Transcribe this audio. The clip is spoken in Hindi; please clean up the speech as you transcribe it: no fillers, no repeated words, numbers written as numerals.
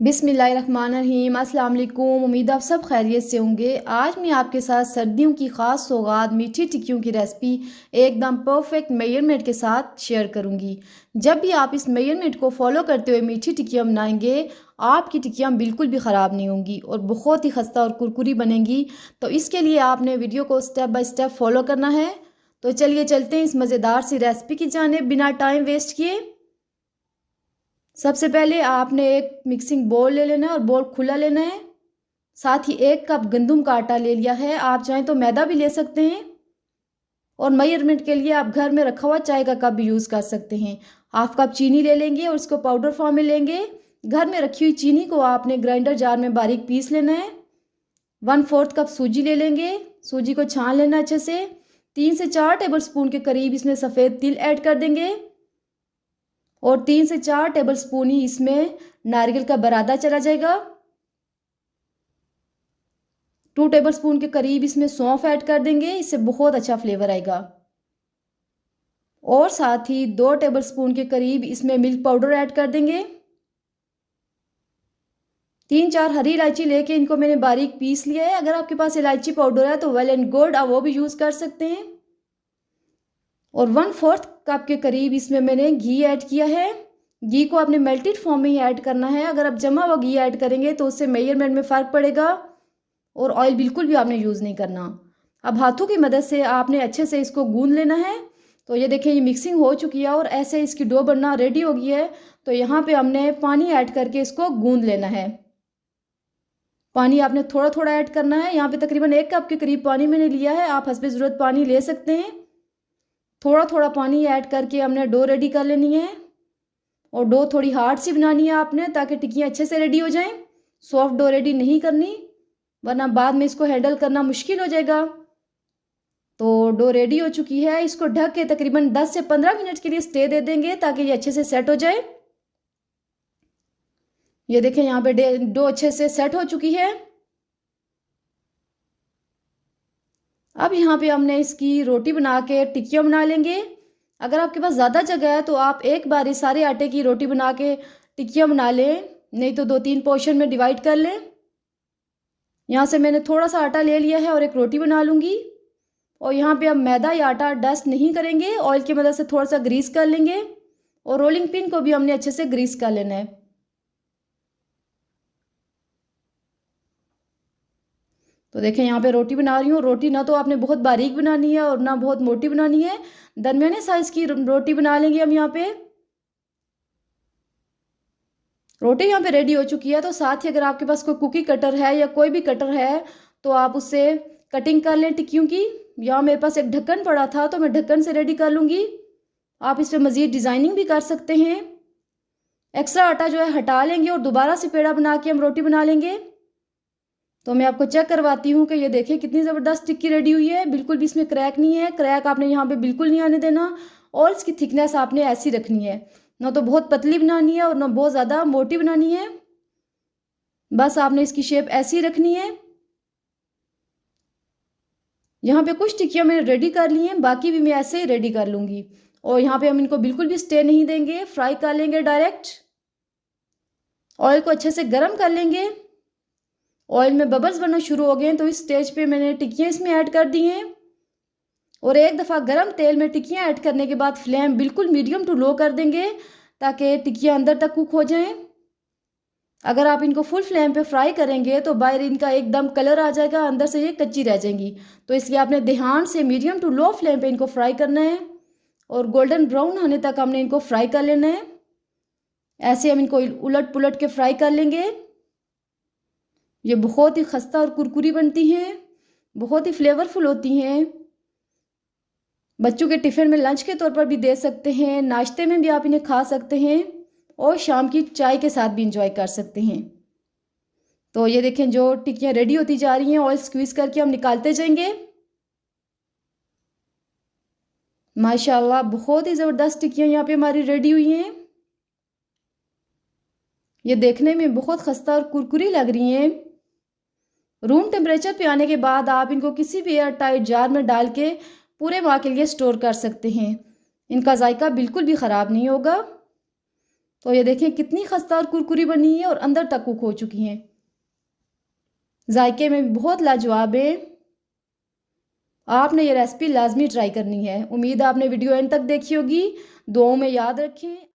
बिस्मिल्लाहिर्रहमानिर्रहीम। अस्सलाम वालेकुम। उम्मीद आप सब खैरियत से होंगे। आज मैं आपके साथ सर्दियों की ख़ास सौगात मीठी टिक्कियों की रेसिपी एकदम परफेक्ट मेजरमेंट के साथ शेयर करूंगी। जब भी आप इस मेजरमेंट को फॉलो करते हुए मीठी टिक्कियाँ बनाएंगे, आपकी टिक्कियाँ बिल्कुल भी ख़राब नहीं होंगी और बहुत ही खस्ता और कुरकुरी बनेंगी। तो इसके लिए आपने वीडियो को स्टेप बाय स्टेप फॉलो करना है। तो चलिए चलते हैं इस मज़ेदार सी रेसिपी की जानिब बिना टाइम वेस्ट किए। सबसे पहले आपने एक मिक्सिंग बोल ले लेना है और बोल खुला लेना है। साथ ही 1 कप गंदम का आटा ले लिया है, आप चाहें तो मैदा भी ले सकते हैं। और मेजरमेंट के लिए आप घर में रखा हुआ चाय का कप भी यूज़ कर सकते हैं। 1/2 कप चीनी ले लेंगे और इसको पाउडर फॉर्म में लेंगे। घर में रखी हुई चीनी को आपने ग्राइंडर जार में बारीक पीस लेना है। 1/4 कप सूजी ले लेंगे, सूजी को छान लेना अच्छे से। 3 से 4 टेबल स्पून के करीब इसमें सफ़ेद तिल ऐड कर देंगे और 3 से 4 टेबल स्पून ही इसमें नारियल का बरादा चला जाएगा। 2 टेबल स्पून के करीब इसमें सौंफ ऐड कर देंगे, इससे बहुत अच्छा फ्लेवर आएगा। और साथ ही 2 टेबल स्पून के करीब इसमें मिल्क पाउडर ऐड कर देंगे। 3-4 हरी इलायची लेके इनको मैंने बारीक पीस लिया है। अगर आपके पास इलायची पाउडर है तो वेल एंड गुड, आप वो भी यूज़ कर सकते हैं। और 1/4 कप के करीब इसमें मैंने घी ऐड किया है। घी को आपने मेल्टेड फॉर्म में ही ऐड करना है। अगर आप जमा हुआ घी ऐड करेंगे तो उससे मेजरमेंट में फ़र्क पड़ेगा। और ऑयल बिल्कुल भी आपने यूज़ नहीं करना। अब हाथों की मदद से आपने अच्छे से इसको गूंद लेना है। तो ये देखें, ये मिक्सिंग हो चुकी है और ऐसे इसकी डो बनना रेडी हो गई है। तो यहाँ पे हमने पानी ऐड करके इसको गूंद लेना है। पानी आपने थोड़ा थोड़ा ऐड करना है। यहाँ पे तकरीबन 1 कप के करीब पानी मैंने लिया है, आप हस्बे ज़रूरत पानी ले सकते हैं। थोड़ा थोड़ा पानी ऐड करके हमने डो रेडी कर लेनी है। और डो थोड़ी हार्ड सी बनानी है आपने, ताकि टिक्कियाँ अच्छे से रेडी हो जाएं। सॉफ्ट डो रेडी नहीं करनी, वरना बाद में इसको हैंडल करना मुश्किल हो जाएगा। तो डो रेडी हो चुकी है, इसको ढक के तकरीबन 10 से 15 मिनट के लिए स्टे दे देंगे ताकि ये अच्छे से सेट हो जाए। ये देखें, यहाँ पे डो अच्छे से सेट हो चुकी है। अब यहाँ पे हमने इसकी रोटी बना के टिक्कियाँ बना लेंगे। अगर आपके पास ज़्यादा जगह है तो आप एक बार ही सारे आटे की रोटी बना के टिक्कियाँ बना लें, नहीं तो 2-3 पोर्शन में डिवाइड कर लें। यहाँ से मैंने थोड़ा सा आटा ले लिया है और एक रोटी बना लूँगी। और यहाँ पे हम मैदा या आटा डस्ट नहीं करेंगे, ऑयल की मदद से थोड़ा सा ग्रीस कर लेंगे। और रोलिंग पिन को भी हमने अच्छे से ग्रीस कर लेना है। तो देखें, यहाँ पे रोटी बना रही हूँ। रोटी ना तो आपने बहुत बारीक बनानी है और ना बहुत मोटी बनानी है, दरमियाने साइज़ की रोटी बना लेंगे हम। यहाँ पे रोटी यहाँ पे रेडी हो चुकी है। तो साथ ही अगर आपके पास कोई कुकी कटर है या कोई भी कटर है तो आप उससे कटिंग कर लें टिक्कियों की। यहाँ मेरे पास एक ढक्कन पड़ा था तो मैं ढक्कन से रेडी कर लूँगी। आप इस पर मज़ीद डिज़ाइनिंग भी कर सकते हैं। एक्स्ट्रा आटा जो है हटा लेंगे और दोबारा से पेड़ा बना के हम रोटी बना लेंगे। तो मैं आपको चेक करवाती हूँ कि ये देखिए कितनी ज़बरदस्त टिक्की रेडी हुई है। बिल्कुल भी इसमें क्रैक नहीं है, क्रैक आपने यहाँ पे बिल्कुल नहीं आने देना। और इसकी थिकनेस आपने ऐसी रखनी है, ना तो बहुत पतली बनानी है और ना बहुत ज़्यादा मोटी बनानी है। बस आपने इसकी शेप ऐसी रखनी है। यहाँ पे कुछ टिक्कियाँ मैंने रेडी कर ली हैं, बाकी भी मैं ऐसे ही रेडी कर लूँगी। और यहाँ पे हम इनको बिल्कुल भी स्टे नहीं देंगे, फ्राई कर लेंगे डायरेक्ट। ऑयल को अच्छे से गर्म कर लेंगे। ऑयल में बबल्स बनना शुरू हो गए हैं तो इस स्टेज पे मैंने टिक्कियाँ इसमें ऐड कर दी हैं। और एक दफ़ा गर्म तेल में टिक्कियाँ ऐड करने के बाद फ्लेम बिल्कुल मीडियम टू लो कर देंगे ताकि टिक्कियाँ अंदर तक कुक हो जाएं। अगर आप इनको फुल फ्लेम पे फ्राई करेंगे तो बाहर इनका एकदम कलर आ जाएगा, अंदर से ये कच्ची रह जाएंगी। तो इसलिए आपने ध्यान से मीडियम टू लो फ्लेम पे इनको फ्राई करना है और गोल्डन ब्राउन होने तक हमने इनको फ्राई कर लेना है। ऐसे हम इनको उलट पुलट के फ्राई कर लेंगे। ये बहुत ही खस्ता और कुरकुरी बनती हैं, बहुत ही फ्लेवरफुल होती हैं। बच्चों के टिफ़िन में लंच के तौर पर भी दे सकते हैं, नाश्ते में भी आप इन्हें खा सकते हैं और शाम की चाय के साथ भी इंजॉय कर सकते हैं। तो ये देखें, जो टिक्कियाँ रेडी होती जा रही हैं, ऑयल स्क्वीज़ करके हम निकालते जाएंगे। माशाल्लाह बहुत ही ज़बरदस्त टिक्कियाँ यहाँ पे हमारी रेडी हुई हैं। ये देखने में बहुत खस्ता और कुरकुरी लग रही हैं। रूम टेम्परेचर पे आने के बाद आप इनको किसी भी एयर टाइट जार में डाल के पूरे माह के लिए स्टोर कर सकते हैं। इनका जायका बिल्कुल भी ख़राब नहीं होगा। तो ये देखें कितनी खस्ता और कुरकुरी बनी है और अंदर तक कुक हो चुकी हैं। जायके में भी बहुत लाजवाब है। आपने ये रेसिपी लाजमी ट्राई करनी है। उम्मीद है आपने वीडियो एंड तक देखी होगी। दुआओं में याद रखें।